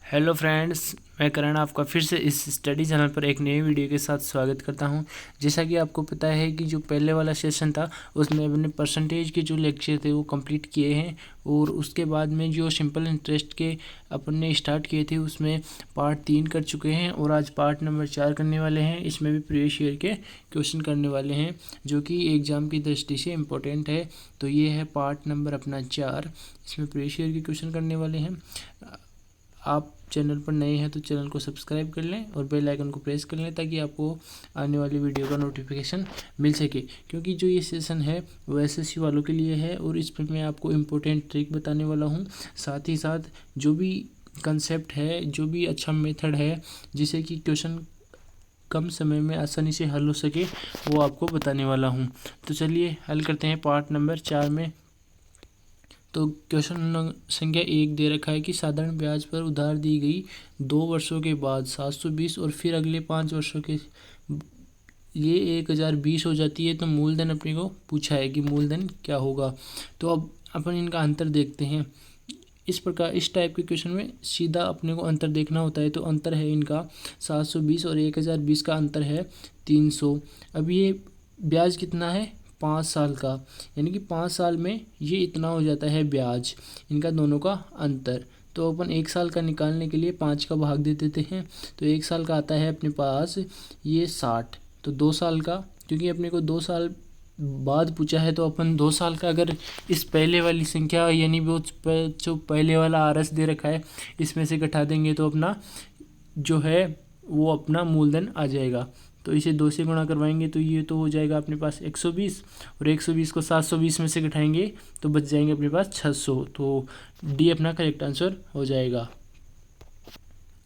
Hello friends, मैं करण आपका फिर से इस स्टडी चैनल पर एक नई वीडियो के साथ स्वागत करता हूं। जैसा कि आपको पता है कि जो पहले वाला सेशन था उसमें अपने परसेंटेज के जो लेक्चर थे वो कंप्लीट किए हैं, और उसके बाद में जो सिंपल इंटरेस्ट के अपने स्टार्ट किए थे उसमें पार्ट 3 कर चुके हैं, और आज पार्ट नंबर 4 करने वाले हैं। इसमें भी प्रीवियस ईयर के क्वेश्चन करने वाले हैं जो कि एग्ज़ाम की दृष्टि से इम्पोर्टेंट है। तो ये है पार्ट नंबर अपना 4। इसमें प्रीवियस ईयर के क्वेश्चन करने वाले हैं। आप चैनल पर नए हैं तो चैनल को सब्सक्राइब कर लें और बेल आइकन को प्रेस कर लें ताकि आपको आने वाली वीडियो का नोटिफिकेशन मिल सके, क्योंकि जो ये सेशन है वो एसएससी वालों के लिए है और इस पर मैं आपको इम्पोर्टेंट ट्रिक बताने वाला हूँ। साथ ही साथ जो भी कंसेप्ट है, जो भी अच्छा मेथड है जिससे कि क्वेश्चन कम समय में आसानी से हल हो सके, वो आपको बताने वाला हूँ। तो चलिए हल करते हैं पार्ट नंबर 4 में। तो क्वेश्चन संख्या 1 दे रखा है कि साधारण ब्याज पर उधार दी गई 2 वर्षों के बाद 720 और फिर अगले 5 वर्षों के ये 1020 हो जाती है। तो मूलधन अपने को पूछा है कि मूलधन क्या होगा। तो अब अपन इनका अंतर देखते हैं। इस प्रकार इस टाइप के क्वेश्चन में सीधा अपने को अंतर देखना होता है। तो अंतर है इनका 720 और 1020 का अंतर है 300। अब ये ब्याज कितना है, 5 साल का, यानी कि 5 साल में ये इतना हो जाता है ब्याज, इनका दोनों का अंतर। तो अपन 1 साल का निकालने के लिए 5 का भाग दे देते हैं। तो 1 साल का आता है अपने पास ये 60। तो 2 साल का, क्योंकि अपने को 2 साल बाद पूछा है, तो अपन 2 साल का अगर इस पहले वाली संख्या यानी वो जो पहले वाला आरएस दे रखा है इसमें से घटा देंगे तो अपना जो है वो अपना मूलधन आ जाएगा। तो इसे 2 से गुणा करवाएंगे तो ये तो हो जाएगा अपने पास 120, और 120 को 720 में से घटाएंगे तो बच जाएंगे अपने पास 600। तो डी अपना करेक्ट आंसर हो जाएगा।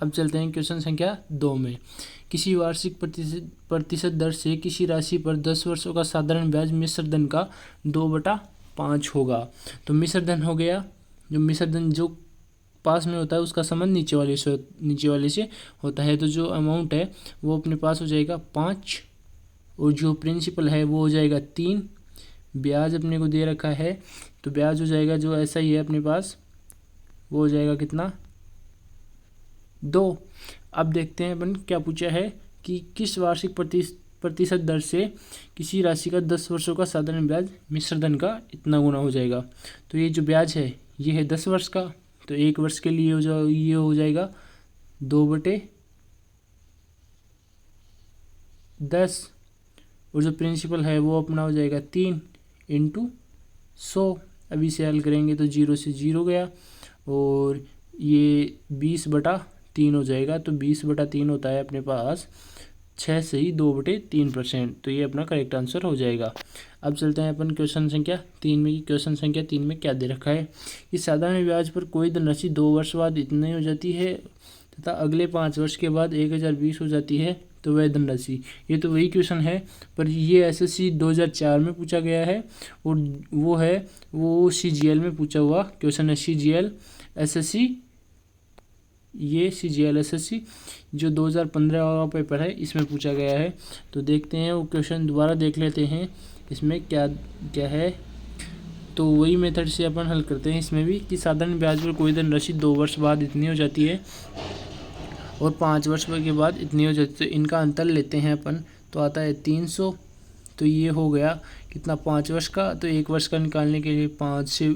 अब चलते हैं क्वेश्चन संख्या 2 में। किसी वार्षिक प्रतिशत दर से किसी राशि पर 10 वर्षों का साधारण ब्याज मिश्र धन का 2/5 होगा। तो मिश्र धन हो गया, जो मिश्र धन जो पास में होता है उसका संबंध नीचे वाले से होता है। तो जो अमाउंट है वो अपने पास हो जाएगा 5, और जो प्रिंसिपल है वो हो जाएगा 3। ब्याज अपने को दे रखा है तो ब्याज हो जाएगा जो ऐसा ही है अपने पास, वो हो जाएगा कितना, 2। अब देखते हैं अपन क्या पूछा है कि किस वार्षिक प्रतिशत दर से किसी राशि का 10 वर्षों का साधारण ब्याज मिश्र धन का इतना गुना हो जाएगा। तो ये जो ब्याज है ये है 10 वर्ष का, तो 1 वर्ष के लिए ये हो जाएगा 2/10, और जो प्रिंसिपल है वो अपना हो जाएगा 3 × 100। अभी से हल करेंगे तो 0 से 0 गया, और ये 20/3 हो जाएगा। तो 20/3 होता है अपने पास 6 से ही 2/3%। तो ये अपना करेक्ट आंसर हो जाएगा। अब चलते हैं अपन क्वेश्चन संख्या 3 में। क्वेश्चन संख्या 3 में क्या दे रखा है कि साधारण ब्याज पर कोई धनराशि 2 वर्ष बाद इतनी हो जाती है तथा अगले 5 वर्ष के बाद 1020 हो जाती है, तो वह धनराशि। ये तो वही क्वेश्चन है, पर ये एसएससी 2004 में पूछा गया है, और वो सीजीएल में पूछा हुआ क्वेश्चन है। सीजीएल एसएससी, ये सीजीएल एसएससी जो 2015 का पेपर है इसमें पूछा गया है। तो देखते हैं वो क्वेश्चन दोबारा देख लेते हैं इसमें क्या क्या है। तो वही मेथड से अपन हल करते हैं इसमें भी कि साधारण ब्याज पर कोई धनराशि 2 वर्ष बाद इतनी हो जाती है और 5 वर्ष के बाद इतनी हो जाती है। तो इनका अंतर लेते हैं अपन, तो आता है 300। तो ये हो गया कितना, 5 वर्ष का। तो 1 वर्ष का निकालने के लिए 5 से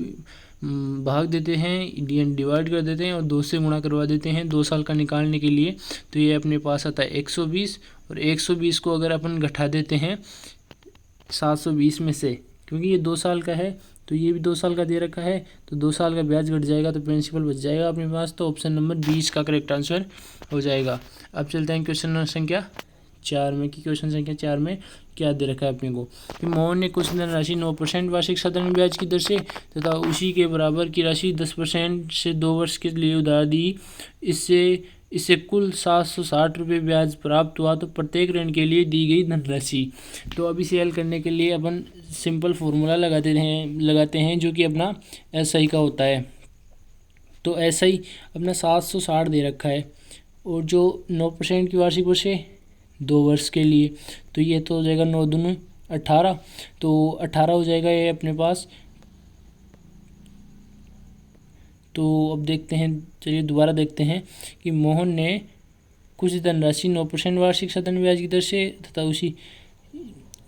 भाग देते हैं, डिवाइड कर देते हैं और 2 से गुणा करवा देते हैं 2 साल का निकालने के लिए। तो ये अपने पास आता है 120, और 120 को अगर अपन घटा देते हैं 720 में से, क्योंकि ये 2 साल का है तो ये भी 2 साल का दे रखा है, तो 2 साल का ब्याज घट जाएगा तो प्रिंसिपल बच जाएगा अपने पास। तो ऑप्शन नंबर 20 का करेक्ट आंसर हो जाएगा। अब चलते हैं क्वेश्चन संख्या 4 में कि क्वेश्चन संख्या 4 में क्या दे रखा है अपने को कि मोहन ने कुछ धनराशि 9% वार्षिक साधारण ब्याज की दर से तथा उसी के बराबर की राशि 10% से 2 वर्ष के लिए उधार दी। इससे कुल 760 रुपये ब्याज प्राप्त हुआ। तो प्रत्येक ऋण के लिए दी गई धनराशि। तो अब इसे हल करने के लिए अपन सिंपल फार्मूला लगाते हैं जो कि अपना एसआई का होता है। तो एसआई अपना 760 दे रखा है, और जो 9% की वार्षिक दर से 2 वर्ष के लिए, तो ये तो हो जाएगा 9 दूनी 18। तो 18 हो जाएगा ये अपने पास। तो अब देखते हैं, चलिए दोबारा देखते हैं कि मोहन ने कुछ धनराशि 9% वार्षिक साधारण ब्याज की दर से तथा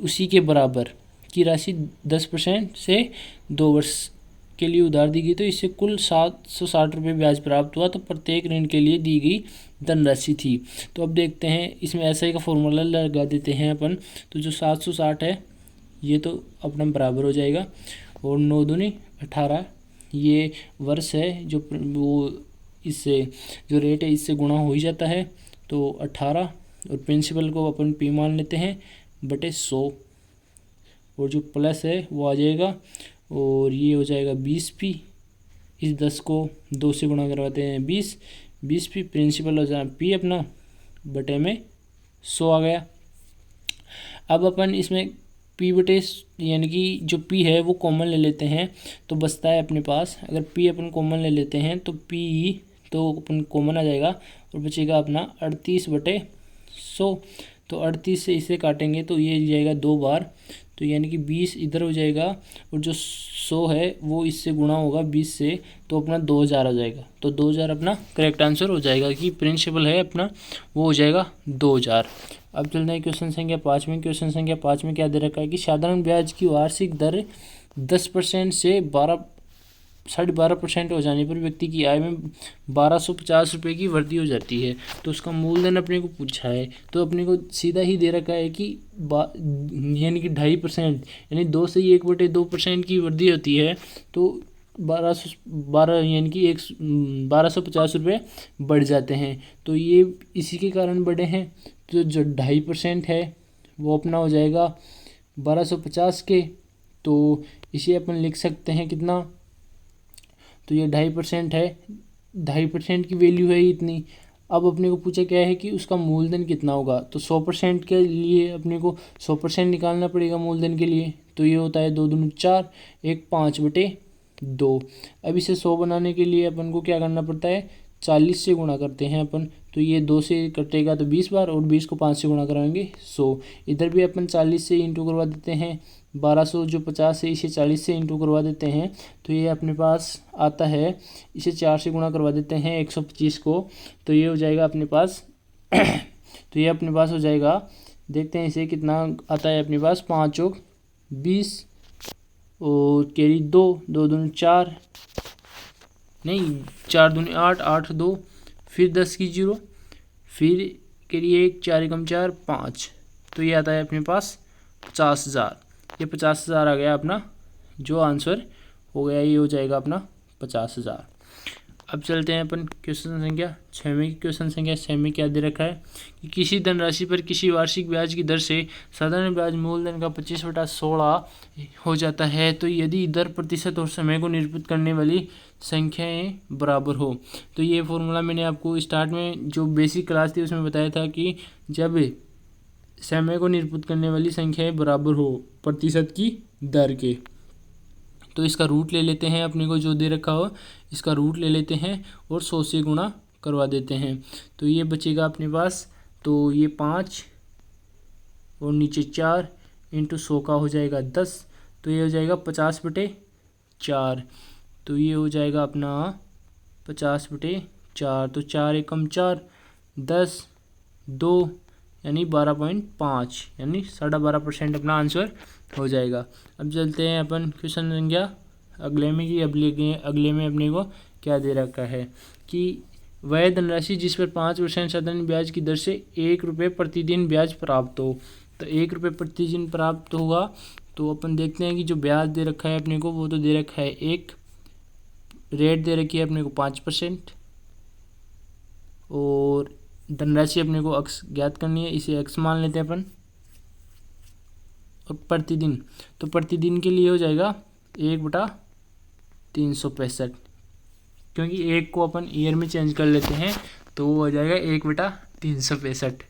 उसी के बराबर की राशि 10% से 2 वर्ष के लिए उधार दी गई, तो इससे कुल 760 रुपये ब्याज प्राप्त हुआ। तो प्रत्येक ऋण के लिए दी गई धनराशि थी। तो अब देखते हैं, इसमें SI का फॉर्मूला लगा देते हैं अपन। तो जो 760 है ये तो अपना बराबर हो जाएगा, और 9 दूनी 18 ये वर्ष है, जो वो इससे जो रेट है इससे गुणा हो ही जाता है। तो 18 और प्रिंसिपल को अपन P मान लेते हैं बटे 100, और जो प्लस है वो आ जाएगा, और ये हो जाएगा 20P। इस 10 को 2 से गुणा करवाते हैं 20P प्रिंसिपल हो जाए P अपना बटे में 100 आ गया। अब अपन इसमें P बटे यानी कि जो P है वो कॉमन ले लेते हैं, तो बचता है अपने पास, अगर P अपन कॉमन ले लेते हैं तो P तो अपन कॉमन आ जाएगा, और बचेगा अपना 38 बटे 100। तो 38 से इसे काटेंगे तो ये जाएगा 2 बार, तो यानी कि 20 इधर हो जाएगा, और जो 100 है वो इससे गुणा होगा 20 से, तो अपना 2000 आ जाएगा। तो 2000 अपना करेक्ट आंसर हो जाएगा, कि प्रिंसिपल है अपना वो हो जाएगा 2000। अब चलते हैं क्वेश्चन संख्या 5 में। क्वेश्चन संख्या 5 में क्या दे रखा है कि साधारण ब्याज की वार्षिक दर 10% से 12.5% हो जाने पर व्यक्ति की आय में 1250 रुपये की वृद्धि हो जाती है। तो उसका मूलधन अपने को पूछा है, तो अपने को सीधा ही दे रखा है कि यानी कि 2.5% यानी 2 से 1/2% की वृद्धि होती है, तो 12 यानी कि 1250 रुपये बढ़ जाते हैं। तो ये इसी के कारण बढ़े हैं। तो जो 2.5% है वो अपना हो जाएगा 1250 के, तो इसे अपन लिख सकते हैं कितना, तो ये 2.5% है, 2.5% की वैल्यू है इतनी। अब अपने को पूछा क्या है कि उसका मूलधन कितना होगा, तो 100% के लिए अपने को 100% निकालना पड़ेगा मूलधन के लिए। तो ये होता है 2 दूनी 4, 1 5 बटे 2। अब इसे 100 बनाने के लिए अपन को क्या करना पड़ता है, 40 से गुणा करते हैं अपन, तो ये 2 से कटेगा तो 20 बार, और 20 को 5 से गुणा कराएंगे 100। इधर भी अपन 40 से इंटू करवा देते हैं, 1200 जो 50 है इसे 40 से इंटू करवा देते हैं, तो ये अपने पास आता है, इसे 4 से गुणा करवा देते हैं 125 को, तो ये हो जाएगा अपने पास तो ये अपने पास हो जाएगा, देखते हैं इसे कितना आता है अपने पास, 5 चौक 20 और कैरी 2, 2 दूनी 4 नहीं 4 दूनी 8, 8 2 फिर 10 की 0 फिर कैरी 1, 4 एकम 4 5, तो ये आता है अपने पास 50,000। ये 50,000 आ गया अपना, जो आंसर हो गया ये हो जाएगा अपना 50,000। अब चलते हैं अपन क्वेश्चन संख्या 6 में। क्वेश्चन संख्या 6 में क्या दे रखा है कि किसी धनराशि पर किसी वार्षिक ब्याज की दर से साधारण ब्याज मूलधन का 25/16 हो जाता है, तो यदि दर प्रतिशत और समय को निरूपित करने वाली संख्याएं बराबर हो। तो ये फॉर्मूला मैंने आपको स्टार्ट में जो बेसिक क्लास थी उसमें बताया था कि जब समय को निरूपित करने वाली संख्याएं बराबर हो प्रतिशत की दर के, तो इसका रूट ले लेते हैं, अपने को जो दे रखा हो इसका रूट ले लेते हैं और 100 से गुणा करवा देते हैं, तो ये बचेगा अपने पास, तो ये 5 और नीचे 4 इंटू 100 का हो जाएगा 10, तो ये हो जाएगा 50/4, तो ये हो जाएगा अपना 50/4, तो 4 एकम 4 10 2 यानी 12.5 यानी 12.5% अपना आंसर हो जाएगा। अब चलते हैं अपन क्वेश्चन संख्या अगले में कि अगले में अपने को क्या दे रखा है कि वह धनराशि जिस पर 5% साधारण ब्याज की दर से 1 रुपये प्रतिदिन ब्याज प्राप्त हो। तो 1 रुपये प्रतिदिन प्राप्त होगा, तो अपन देखते हैं कि जो ब्याज दे रखा है अपने को वो तो दे रखा है, एक रेट दे रखी है अपने को 5%, और धनराशि अपने को अक्स ज्ञात करनी है, इसे अक्स मान लेते हैं अपन, और प्रतिदिन, तो प्रतिदिन के लिए हो जाएगा 1/365, क्योंकि 1 को अपन ईयर में चेंज कर लेते हैं तो वो हो जाएगा 1/365।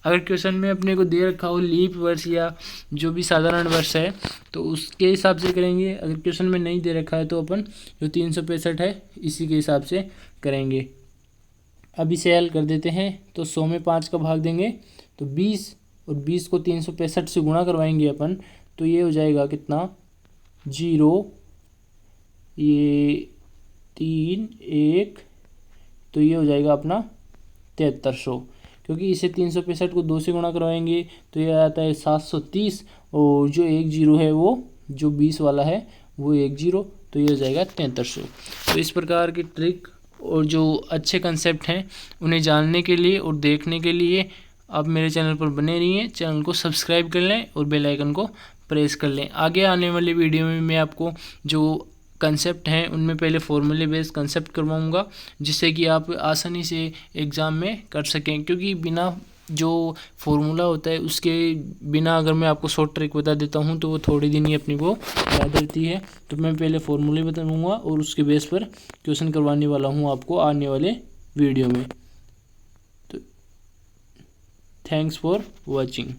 अगर क्वेश्चन में अपने को दे रखा हो लीप वर्ष या जो भी साधारण वर्ष है तो उसके हिसाब से करेंगे, अगर क्वेश्चन में नहीं दे रखा है तो अपन जो 365 है इसी के हिसाब से करेंगे। अब इसे हल कर देते हैं, तो 100 में 5 का भाग देंगे तो 20, और 20 को 365 से गुणा करवाएंगे अपन, तो ये हो जाएगा कितना 0, ये 3 1, तो ये हो जाएगा अपना 7300, क्योंकि इसे 365 को 2 से गुणा करवाएंगे तो ये आता है 730, और जो 1 0 है वो जो 20 वाला है वो 1 0, तो ये हो जाएगा 7300। तो इस प्रकार की ट्रिक और जो अच्छे कंसेप्ट हैं उन्हें जानने के लिए और देखने के लिए आप मेरे चैनल पर बने रहिए। चैनल को सब्सक्राइब कर लें और बेल आइकन को प्रेस कर लें। आगे आने वाली वीडियो में मैं आपको जो कंसेप्ट हैं उनमें पहले फॉर्मूले बेस्ड कंसेप्ट करवाऊंगा, जिससे कि आप आसानी से एग्ज़ाम में कर सकें, क्योंकि बिना जो फॉर्मूला होता है उसके बिना अगर मैं आपको शॉर्ट ट्रिक बता देता हूं तो वो थोड़ी दिन ही अपनी को याद रहती है। तो मैं पहले फॉर्मूले बताऊंगा और उसके बेस पर क्वेश्चन करवाने वाला हूं आपको आने वाले वीडियो में। तो थैंक्स फॉर वॉचिंग।